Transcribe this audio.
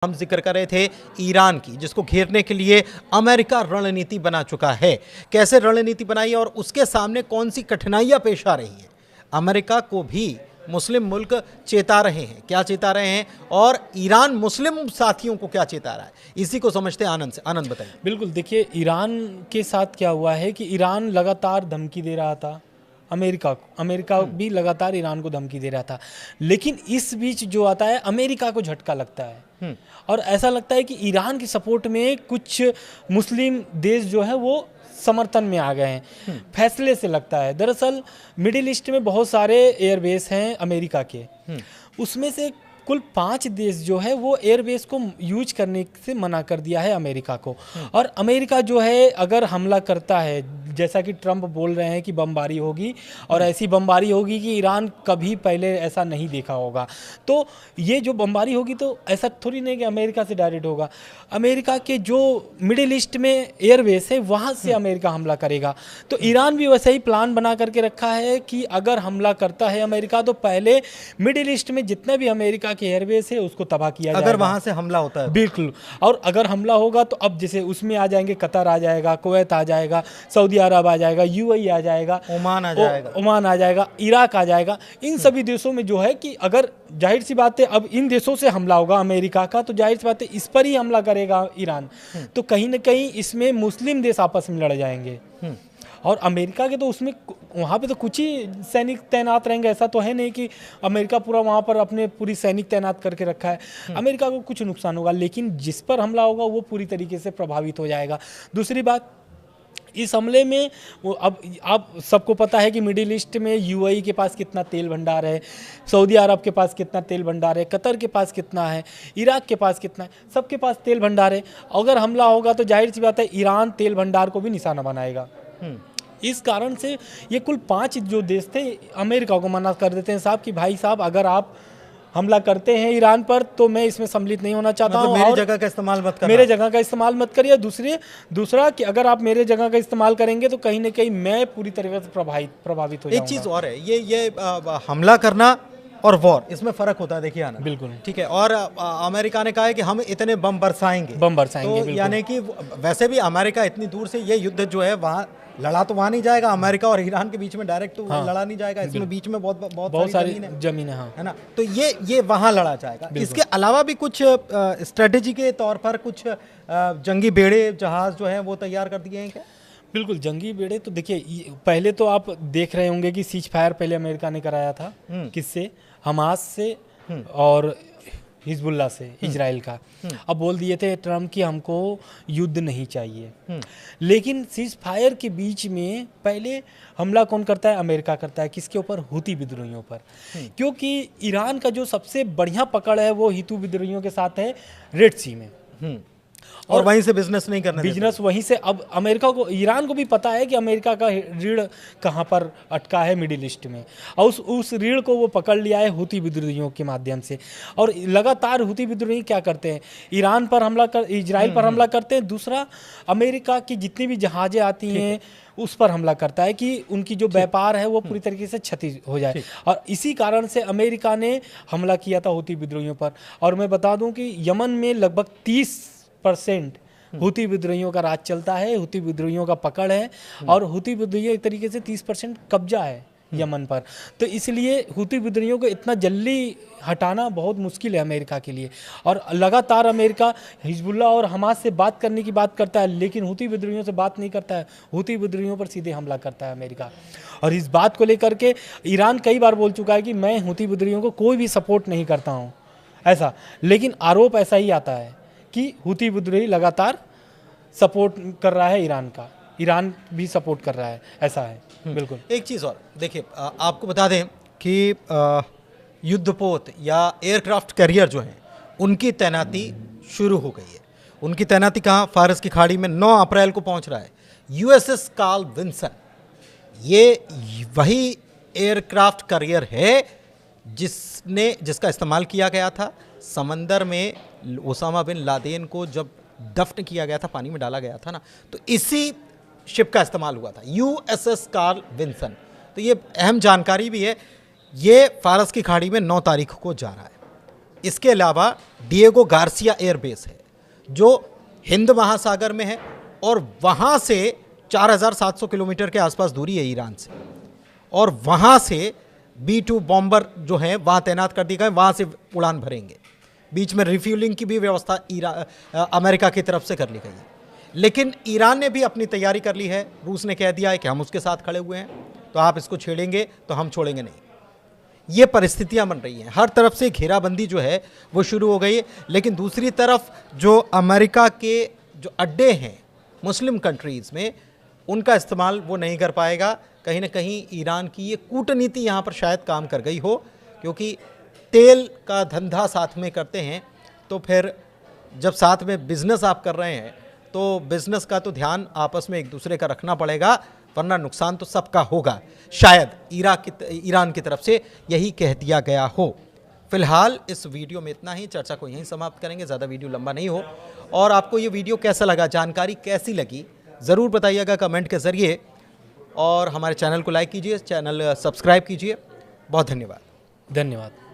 हम जिक्र कर रहे थे ईरान की, जिसको घेरने के लिए अमेरिका रणनीति बना चुका है। कैसे रणनीति बनाई और उसके सामने कौन सी कठिनाइयां पेश आ रही हैं। अमेरिका को भी मुस्लिम मुल्क चेता रहे हैं। क्या चेता रहे हैं और ईरान मुस्लिम साथियों को क्या चेता रहा है, इसी को समझते हैं आनंद से। आनंद बताइए। बिल्कुल, देखिए ईरान के साथ क्या हुआ है कि ईरान लगातार धमकी दे रहा था अमेरिका को। अमेरिका भी लगातार ईरान को धमकी दे रहा था, लेकिन इस बीच जो आता है अमेरिका को झटका लगता है और ऐसा लगता है कि ईरान की सपोर्ट में कुछ मुस्लिम देश जो है वो समर्थन में आ गए हैं। फैसले से लगता है। दरअसल मिडिल ईस्ट में बहुत सारे एयरबेस हैं अमेरिका के, उसमें से कुल 5 देश जो है वो एयरबेस को यूज करने से मना कर दिया है अमेरिका को। और अमेरिका जो है अगर हमला करता है, जैसा कि ट्रंप बोल रहे हैं कि बमबारी होगी और ऐसी बमबारी होगी कि ईरान कभी पहले ऐसा नहीं देखा होगा, तो ये जो बमबारी होगी तो ऐसा थोड़ी नहीं कि अमेरिका से डायरेक्ट होगा। अमेरिका के जो मिडिल ईस्ट में एयरबेस है वहाँ से अमेरिका हमला करेगा। तो ईरान भी वैसे ही प्लान बना करके रखा है कि अगर हमला करता है अमेरिका तो पहले मिडिल ईस्ट में जितने भी अमेरिका के एयरबेस है उसको तबाह किया जाएगा। अगर वहां से हमला होता है बिल्कुल। और अगर हमला होगा तो अब जैसे उसमें आ जाएंगे, कतर आ जाएगा, कुवैत आ जाएगा, सऊदी अरब आ जाएगा, यूएई आ जाएगा, ओमान आ जाएगा, इराक आ जाएगा। इन सभी देशों में जो है कि अगर जाहिर सी बात है अब इन देशों से हमला होगा अमेरिका का, तो जाहिर सी बात है इस पर ही हमला करेगा ईरान। तो कहीं ना कहीं इसमें मुस्लिम देश आपस में लड़ जाएंगे। और अमेरिका के तो उसमें वहाँ पे तो कुछ ही सैनिक तैनात रहेंगे। ऐसा तो है नहीं कि अमेरिका पूरा वहाँ पर अपने पूरी सैनिक तैनात करके रखा है। अमेरिका को कुछ नुकसान होगा, लेकिन जिस पर हमला होगा वो पूरी तरीके से प्रभावित हो जाएगा। दूसरी बात, इस हमले में वो अब सबको पता है कि मिडिल ईस्ट में यूएई के पास कितना तेल भंडार है, सऊदी अरब के पास कितना तेल भंडार है, कतर के पास कितना है, इराक के पास कितना है, सबके पास तेल भंडार है। अगर हमला होगा तो जाहिर सी बात है ईरान तेल भंडार को भी निशाना बनाएगा। इस कारण से ये कुल 5 जो देश थे अमेरिका को मना कर देते हैं साहब कि भाई साहब अगर आप हमला करते हैं ईरान पर तो मैं इसमें सम्मिलित नहीं होना चाहता हूँ। मेरी जगह का इस्तेमाल मत करना। मेरे जगह का इस्तेमाल मत करिए। दूसरा कि अगर आप मेरे जगह का इस्तेमाल करेंगे तो कहीं ना कहीं मैं पूरी तरीके से प्रभावित हो जाऊंगा। एक चीज और है, ये हमला करना और वॉर, इसमें फर्क होता है। देखिए आनंद, बिल्कुल ठीक है। और अमेरिका ने कहा है कि हम इतने बम बरसाएंगे तो यानी कि वैसे भी अमेरिका इतनी दूर से ये युद्ध जो है वहाँ लड़ा तो वहाँ नहीं जाएगा। अमेरिका और ईरान के बीच में डायरेक्ट तो लड़ा नहीं जाएगा। इसमें बीच में बहुत सारी जमीन है, है ना। तो ये वहाँ लड़ा जाएगा। इसके अलावा भी कुछ स्ट्रेटेजी के तौर पर कुछ जंगी बेड़े जहाज जो हैं वो तैयार कर दिए हैं क्या? बिल्कुल, जंगी बेड़े तो देखिए पहले तो आप देख रहे होंगे कि सीज फायर पहले अमेरिका ने कराया था। किससे? हमास से और हिजबुल्ला से, इजराइल का। अब बोल दिए थे ट्रम्प कि हमको युद्ध नहीं चाहिए। लेकिन सीज फायर के बीच में पहले हमला कौन करता है? अमेरिका करता है। किसके ऊपर? हुती विद्रोहियों पर। क्योंकि ईरान का जो सबसे बढ़िया पकड़ है वो हुती विद्रोहियों के साथ है रेड सी में। और वहीं से बिजनेस नहीं करना, बिजनेस वहीं से। अब अमेरिका को, ईरान को भी पता है कि अमेरिका का रीढ़ कहाँ पर अटका है, मिडिल ईस्ट में, और उस रीढ़ को वो पकड़ लिया है हुती विद्रोहियों के माध्यम से। और लगातार हुती विद्रोही क्या करते हैं? ईरान पर हमला इजराइल पर हमला करते हैं। दूसरा, अमेरिका की जितनी भी जहाज़ें आती हैं उस पर हमला करता है कि उनकी जो व्यापार है वो पूरी तरीके से क्षति हो जाए। और इसी कारण से अमेरिका ने हमला किया था हुती विद्रोहियों पर। और मैं बता दूं कि यमन में लगभग 30% हुती विद्रोहियों का राज चलता है, हुती विद्रोहियों का पकड़ है, और हुती विद्रोहियों एक तरीके से 30% कब्जा है यमन पर। तो इसलिए हुती विद्रोहियों को इतना जल्दी हटाना बहुत मुश्किल है अमेरिका के लिए। और लगातार अमेरिका हिजबुल्ला और हमास से बात करने की बात करता है, लेकिन हुती विद्रोहियों से बात नहीं करता है। हुती विद्रोहियों पर सीधे हमला करता है अमेरिका। और इस बात को लेकर के ईरान कई बार बोल चुका है कि मैं हुती विद्रोहियों को कोई भी सपोर्ट नहीं करता हूँ, ऐसा। लेकिन आरोप ऐसा ही आता है कि हुती विद्रोही लगातार सपोर्ट कर रहा है ईरान का, ईरान भी सपोर्ट कर रहा है, ऐसा है। बिल्कुल। एक चीज़ और देखिए, आपको बता दें कि युद्धपोत या एयरक्राफ्ट कैरियर जो हैं उनकी तैनाती शुरू हो गई है। उनकी तैनाती कहाँ? फारस की खाड़ी में 9 अप्रैल को पहुँच रहा है USS कार्ल विंसन। ये वही एयरक्राफ्ट कैरियर है जिसका इस्तेमाल किया गया था समंदर में ओसामा बिन लादेन को जब दफन किया गया था, पानी में डाला गया था ना, तो इसी शिप का इस्तेमाल हुआ था, USS कार्ल विंसन। तो ये अहम जानकारी भी है। ये फारस की खाड़ी में 9 तारीख को जा रहा है। इसके अलावा डिएगो गार्सिया एयरबेस है जो हिंद महासागर में है और वहाँ से 4700 किलोमीटर के आसपास दूरी है ईरान से, और वहाँ से B-2 बॉम्बर जो हैं वहाँ तैनात कर दिए गए, वहाँ से उड़ान भरेंगे। बीच में रिफ्यूलिंग की भी व्यवस्था अमेरिका की तरफ से कर ली गई है। लेकिन ईरान ने भी अपनी तैयारी कर ली है। रूस ने कह दिया है कि हम उसके साथ खड़े हुए हैं, तो आप इसको छेड़ेंगे तो हम छोड़ेंगे नहीं। ये परिस्थितियां बन रही हैं, हर तरफ से घेराबंदी जो है वो शुरू हो गई है। लेकिन दूसरी तरफ जो अमेरिका के जो अड्डे हैं मुस्लिम कंट्रीज़ में, उनका इस्तेमाल वो नहीं कर पाएगा। कहीं ना कहीं ईरान की ये कूटनीति यहाँ पर शायद काम कर गई हो, क्योंकि तेल का धंधा साथ में करते हैं, तो फिर जब साथ में बिजनेस आप कर रहे हैं तो बिजनेस का तो ध्यान आपस में एक दूसरे का रखना पड़ेगा, वरना नुकसान तो सबका होगा। शायद ईरान की तरफ से यही कह दिया गया हो। फिलहाल इस वीडियो में इतना ही, चर्चा को यहीं समाप्त करेंगे, ज़्यादा वीडियो लंबा नहीं हो। और आपको ये वीडियो कैसा लगा, जानकारी कैसी लगी, ज़रूर बताइएगा कमेंट के ज़रिए, और हमारे चैनल को लाइक कीजिए, चैनल सब्सक्राइब कीजिए। बहुत धन्यवाद। धन्यवाद।